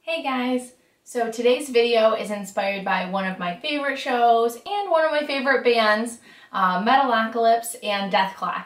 Hey guys! So today's video is inspired by one of my favorite shows and one of my favorite bands, Metalocalypse and Dethklok.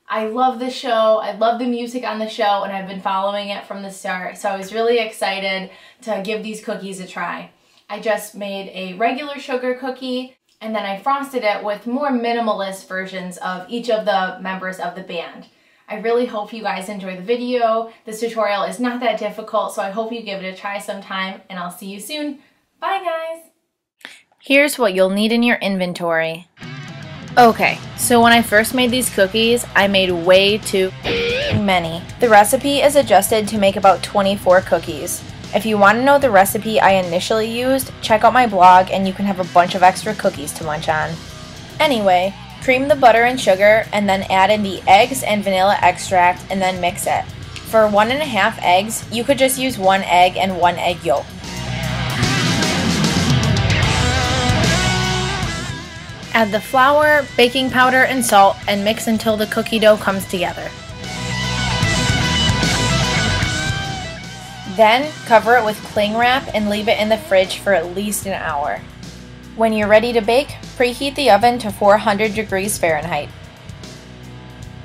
I love the show, I love the music on the show, and I've been following it from the start, so I was really excited to give these cookies a try. I just made a regular sugar cookie, and then I frosted it with more minimalist versions of each of the members of the band. I really hope you guys enjoy the video. This tutorial is not that difficult, so I hope you give it a try sometime, and I'll see you soon. Bye guys! Here's what you'll need in your inventory. Okay, so when I first made these cookies, I made way too many. The recipe is adjusted to make about 24 cookies. If you want to know the recipe I initially used, check out my blog and you can have a bunch of extra cookies to munch on. Anyway, cream the butter and sugar and then add in the eggs and vanilla extract and then mix it. For 1.5 eggs, you could just use 1 egg and 1 egg yolk. Add the flour, baking powder, and salt and mix until the cookie dough comes together. Then cover it with cling wrap and leave it in the fridge for at least an hour. When you're ready to bake, preheat the oven to 400 degrees Fahrenheit.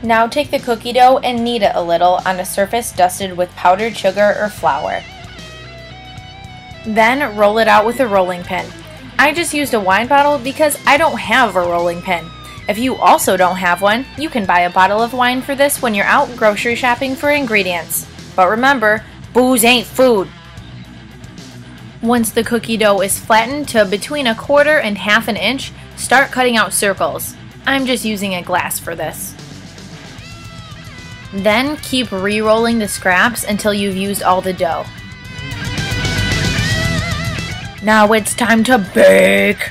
Now take the cookie dough and knead it a little on a surface dusted with powdered sugar or flour. Then roll it out with a rolling pin. I just used a wine bottle because I don't have a rolling pin. If you also don't have one, you can buy a bottle of wine for this when you're out grocery shopping for ingredients. But remember, booze ain't food. Once the cookie dough is flattened to between 1/4 and 1/2 inch, start cutting out circles. I'm just using a glass for this. Then keep re-rolling the scraps until you've used all the dough. Now it's time to bake!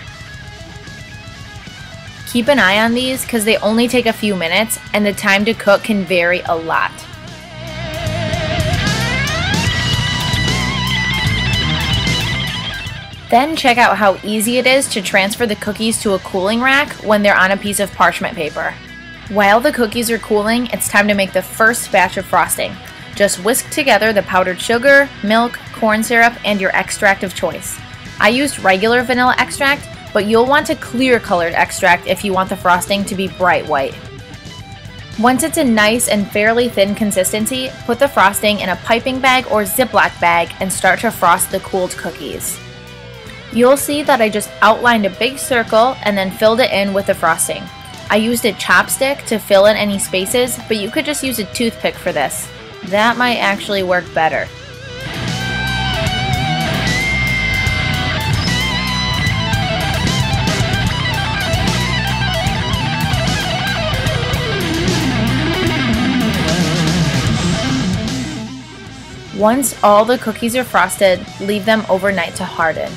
Keep an eye on these because they only take a few minutes and the time to cook can vary a lot. Then check out how easy it is to transfer the cookies to a cooling rack when they're on a piece of parchment paper. While the cookies are cooling, it's time to make the first batch of frosting. Just whisk together the powdered sugar, milk, corn syrup, and your extract of choice. I used regular vanilla extract, but you'll want a clear colored extract if you want the frosting to be bright white. Once it's a nice and fairly thin consistency, put the frosting in a piping bag or Ziploc bag and start to frost the cooled cookies. You'll see that I just outlined a big circle and then filled it in with the frosting. I used a chopstick to fill in any spaces, but you could just use a toothpick for this. That might actually work better. Once all the cookies are frosted, leave them overnight to harden.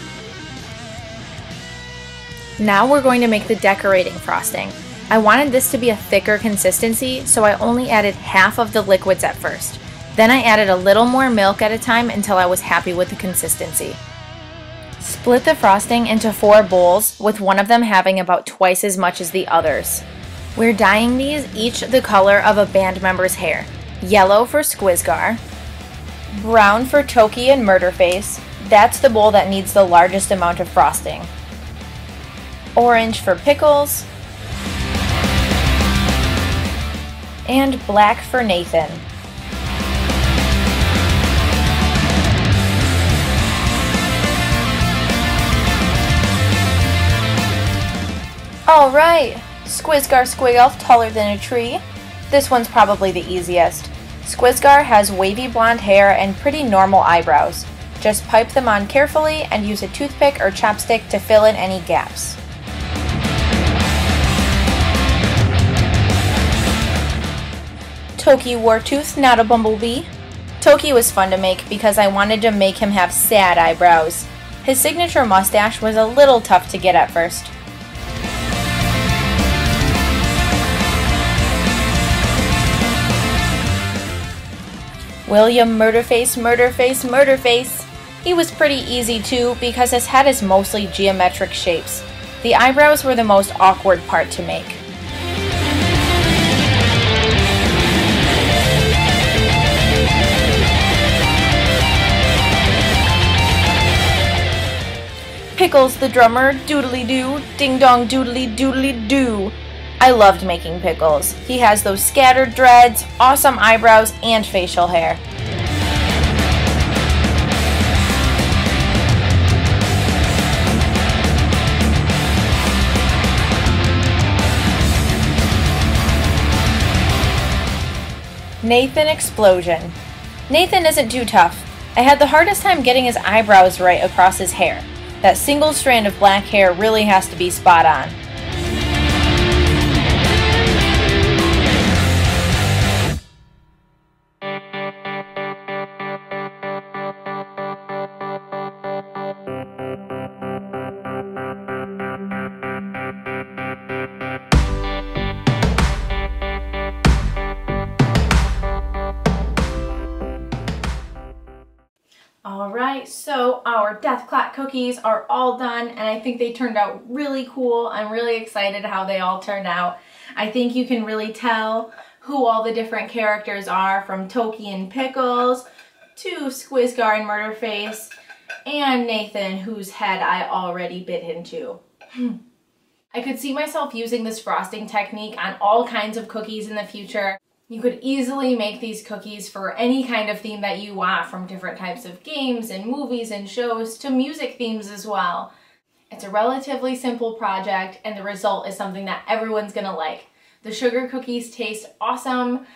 Now we're going to make the decorating frosting. I wanted this to be a thicker consistency, so I only added half of the liquids at first. Then I added a little more milk at a time until I was happy with the consistency. Split the frosting into 4 bowls, with one of them having about twice as much as the others. We're dyeing these each the color of a band member's hair. Yellow for Squeaky, brown for Toki and Murderface. That's the bowl that needs the largest amount of frosting. Orange for Pickles, and black for Nathan. Alright, Squeaky Squigolf taller than a tree. This one's probably the easiest. Squeaky has wavy blonde hair and pretty normal eyebrows. Just pipe them on carefully and use a toothpick or chopstick to fill in any gaps. Toki Wartooth, not a bumblebee. Toki was fun to make because I wanted to make him have sad eyebrows. His signature mustache was a little tough to get at first. William Murderface, Murderface, Murderface. He was pretty easy too because his head is mostly geometric shapes. The eyebrows were the most awkward part to make. Pickles the drummer, doodly-doo, ding-dong doodly-doodly-doo. I loved making Pickles. He has those scattered dreads, awesome eyebrows, and facial hair. Nathan Explosion. Nathan isn't too tough. I had the hardest time getting his eyebrows right across his hair. That single strand of black hair really has to be spot on. Alright, so our Dethklok cookies are all done, and I think they turned out really cool. I'm really excited how they all turned out. I think you can really tell who all the different characters are, from Toki and Pickles to Squizgar and Murderface, and Nathan, whose head I already bit into. I could see myself using this frosting technique on all kinds of cookies in the future. You could easily make these cookies for any kind of theme that you want, from different types of games and movies and shows to music themes as well. It's a relatively simple project, and the result is something that everyone's gonna like. The sugar cookies taste awesome,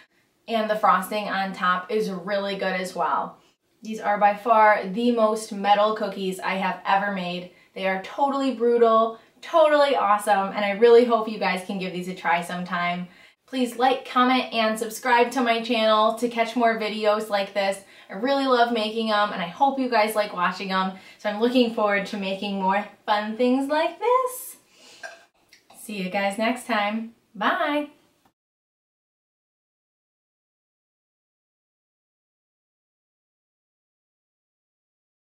and the frosting on top is really good as well. These are by far the most metal cookies I have ever made. They are totally brutal, totally awesome, and I really hope you guys can give these a try sometime. Please like, comment, and subscribe to my channel to catch more videos like this. I really love making them, and I hope you guys like watching them. So I'm looking forward to making more fun things like this. See you guys next time. Bye!